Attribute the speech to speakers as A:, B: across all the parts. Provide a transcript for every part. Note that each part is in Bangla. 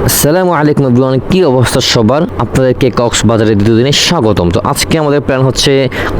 A: আসসালামু আলাইকুম এভরিওয়ান, কি অবস্থা সবার? আপনাদেরকে কক্সবাজারের দ্বিতীয় দিনে স্বাগতম। তো আজকে আমাদের প্ল্যান হচ্ছে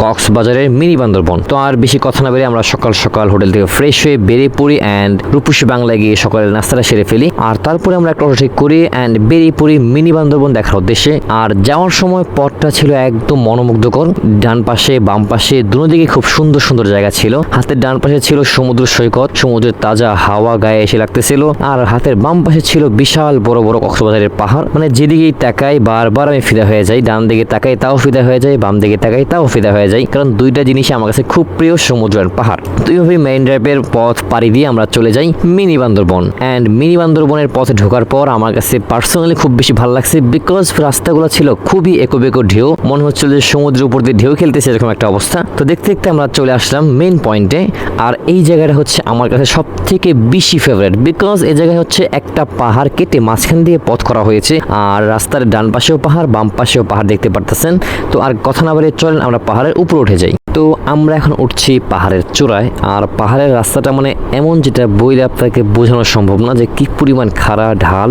A: কক্সবাজারের মিনি বান্দরবন। তো আর বেশি কথা না বেরিয়ে আমরা সকাল সকাল হোটেল থেকে ফ্রেশ হয়ে বেরিয়ে পড়ি অ্যান্ড রূপসী বাংলায় গিয়ে সকালের নাস্তাটা সেরে ফেলি। আর তারপরে আমরা একটা অটো ঠিক করি অ্যান্ড বেরিয়ে পড়ি মিনি বান্দরবন দেখার উদ্দেশ্যে। আর যাওয়ার সময় পথটা ছিল একদম মনোমুগ্ধকর। ডান পাশে বাম পাশে দুদিকে খুব সুন্দর সুন্দর জায়গা ছিল। হাতের ডান পাশে ছিল সমুদ্র সৈকত, সমুদ্রের তাজা হাওয়া গায়ে এসে লাগতেছিল। আর হাতের বাম পাশে ছিল বিশাল বড় বড় কক্সবাজারের পাহাড়। মানে যেদিকেই তাকাই বারবার আমি ফিদা হয়ে যাই। ডান দিকে তাকাই তাও ফিদা হয়ে যায়, বাম দিকে তাকাই তাও ফিদা হয়ে যায়, কারণ দুইটা জিনিসই আমার কাছে খুব প্রিয়, সমুদ্র আর পাহাড়। তো এইভাবে মেইন ড্রাইভের পথ পাড়ি দিয়ে আমরা চলে যাই মিনি বান্দরবন। অ্যান্ড মিনি বান্দরবনের পথে ঢোকার পর আমার কাছে পার্সোনালি খুব বেশি ভালো লাগছে, বিকজ রাস্তাগুলো ছিল খুবই একোবেকো ঢেউ, মনে হচ্ছিল যে সমুদ্রের উপর দিয়ে ঢেউ খেলতেছে এরকম একটা অবস্থা। তো দেখতে দেখতে আমরা চলে আসলাম মেইন পয়েন্টে। আর এই জায়গাটা হচ্ছে আমার কাছে সব থেকে বেশি ফেভারিট, বিকজ এই জায়গায় হচ্ছে একটা পাহাড় কেটে মাঝখান দিয়ে পথ করা হয়েছে। আর রাস্তার ডান পাশেও পাহাড়, বাম পাশেও পাহাড় দেখতে পারতেছেন। তো আর কথা না বাড়িয়ে চলেন আমরা পাহাড়ের উপরে উঠে যাই। তো আমরা এখন উঠছি পাহাড়ের চূড়ায়। আর পাহাড়ের রাস্তাটা মানে এমন, যেটা বইলে আপনাকে বোঝানো সম্ভব না যে কি পরিমাণ খাড়া ঢাল।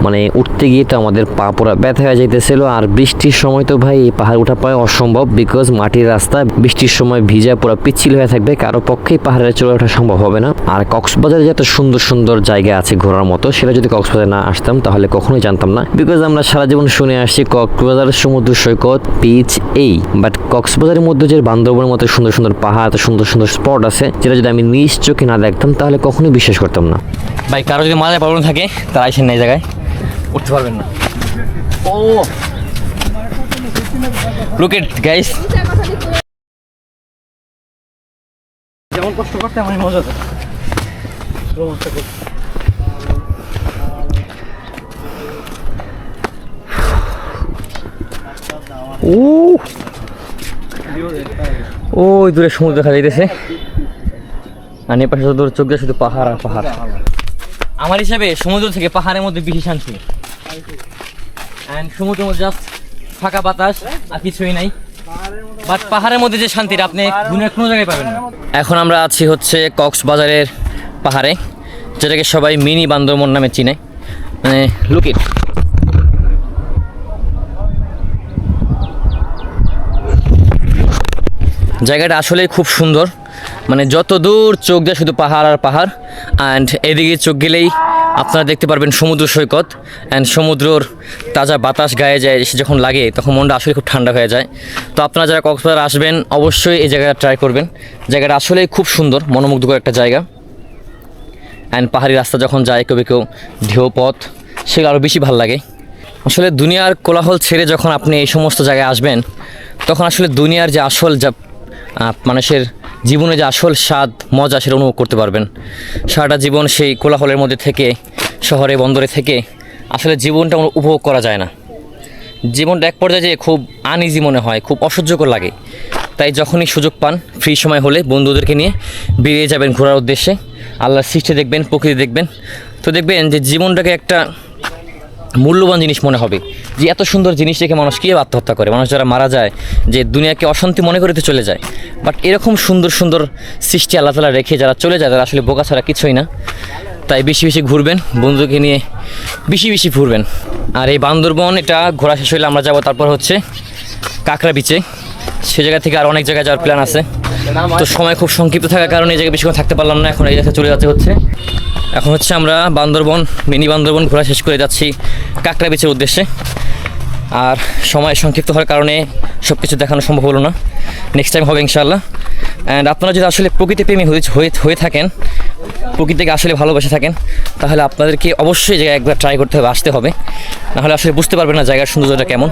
A: মানে উঠতে গিয়ে তো আমাদের পা পুরা ব্যথা হয়ে যাইতেছিল। আর বৃষ্টির সময় তো ভাই এই পাহাড় উঠা পাওয়া অসম্ভব, বিকজ মাটির রাস্তা, বৃষ্টির সময় ভিজা পুরো পিচ্ছিল হয়ে থাকবে, কারো পক্ষেই পাহাড়ের চূড়ায় ওঠা সম্ভব হবে না। আর কক্সবাজারে যে এত সুন্দর সুন্দর জায়গা আছে ঘোরার মতো, সেটা যদি কক্সবাজারে না আসতাম তাহলে কখনোই জানতাম না। বিকজ আমরা সারা জীবন শুনে আসছি কক্সবাজারের সমুদ্র সৈকত, বিচ এই, বাট কক্সবাজারের মধ্যে যে বান্দরবনের মতো সুন্দর সুন্দর পাহাড়, এত সুন্দর সুন্দর স্পট আছে, যেটা যদি আমি নিজ চোখে না দেখতাম তাহলে কখনোই বিশ্বাস করতাম না।
B: ভাই কারো যদি মাথায় প্রবলেম থাকে তারা আসেন না, এই জায়গায় উঠতে পারবেন না। ও লুক ইট গাইস, যেমন কষ্ট করতে আমার মজা হয়। ওই দূরে সমুদ্র দেখা যাইতেছে, আর এ পাশে দূর চোখ দিয়ে শুধু পাহাড় আর পাহাড়। আমার হিসাবে সমুদ্র থেকে পাহাড়ের মধ্যে বেশি শান্তি। সমুদ্রের মধ্যে জাস্ট ফাঁকা বাতাস আর কিছুই নাই, বাট পাহাড়ের মধ্যে যে শান্তিটা আপনি দুনিয়ার কোনো জায়গায় পাবেন না। এখন আমরা আছি হচ্ছে কক্সবাজারের পাহাড়ে, যেটাকে সবাই মিনি বান্দরবন নামে চিনে। মানে লুক ইট, জায়গাটা আসলেই খুব সুন্দর। মানে যত দূর চোখ দিয়ে শুধু পাহাড় আর পাহাড়। অ্যান্ড এদিকে চোখ গেলেই আপনারা দেখতে পারবেন সমুদ্র সৈকত অ্যান্ড সমুদ্রর তাজা বাতাস গায়ে যায়, যখন লাগে তখন মনটা আসলে খুব ঠান্ডা হয়ে যায়। তো আপনারা যারা কক্সবাজার আসবেন অবশ্যই এই জায়গাটা ট্রাই করবেন। জায়গাটা আসলেই খুব সুন্দর, মনোমুগ্ধকর একটা জায়গা। অ্যান্ড পাহাড়ি রাস্তা যখন যায় কেউ ঢেউ পথ, সেগুলো আরও বেশি ভালো লাগে। আসলে দুনিয়ার কোলাহল ছেড়ে যখন আপনি এই সমস্ত জায়গায় আসবেন, তখন আসলে দুনিয়ার যে আসল যা মানুষের জীবনে যে আসল স্বাদ মজা, সেটা অনুভব করতে পারবেন। সারাটা জীবন সেই কোলাহলের মধ্যে থেকে, শহরে বন্দরে থেকে আসলে জীবনটা উপভোগ করা যায় না। জীবনটা এক পর্যায়ে যে খুব আনইজি মনে হয়, খুব অসহ্যকর লাগে। তাই যখনই সুযোগ পান, ফ্রি সময় হলে বন্ধুদেরকে নিয়ে বেরিয়ে যাবেন ঘোরার উদ্দেশ্যে। আল্লাহর সৃষ্টি দেখবেন, প্রকৃতি দেখবেন, তো দেখবেন যে জীবনটাকে একটা মূল্যবান জিনিস মনে হবে। যে এত সুন্দর জিনিস রেখে মানুষ কীভাবে আত্মহত্যা করে, মানুষ যারা মারা যায়, যে দুনিয়াকে অশান্তি মনে করে তো চলে যায়। বাট এরকম সুন্দর সুন্দর সৃষ্টি আল্লাহ তাআলা রেখে যারা চলে যায়, তারা আসলে বোকা ছাড়া কিছুই না। তাই বেশি বেশি ঘুরবেন, বন্ধুকে নিয়ে বেশি বেশি ঘুরবেন। আর এই বান্দরবন এটা ঘোরা শেষ হলে আমরা যাবো তারপর হচ্ছে কাঁকড়া বিচে। সে জায়গা থেকে আর অনেক জায়গায় যাওয়ার প্ল্যান আছে। তো সময় খুব সংক্ষিপ্ত থাকার কারণে এই জায়গায় বেশিক্ষণ থাকতে পারলাম না। এখন এই জায়গায় চলে যাচ্ছে এখন হচ্ছে আমরা বান্দরবন, মিনি বান্দরবন ঘোরা শেষ করে যাচ্ছি কাঁকড়া বিচের উদ্দেশ্যে। আর সময় সংক্ষিপ্ত হওয়ার কারণে সব কিছু দেখানো সম্ভব হলো না, নেক্সট টাইম হবে ইনশাআল্লাহ। অ্যান্ড আপনারা যদি আসলে প্রকৃতিপ্রেমী হয়ে থাকেন, প্রকৃতিকে আসলে ভালোবেসে থাকেন, তাহলে আপনাদেরকে অবশ্যই জায়গায় একবার ট্রাই করতে হবে, আসতে হবে, নাহলে আসলে বুঝতে পারবেন না জায়গার সৌন্দর্যটা কেমন।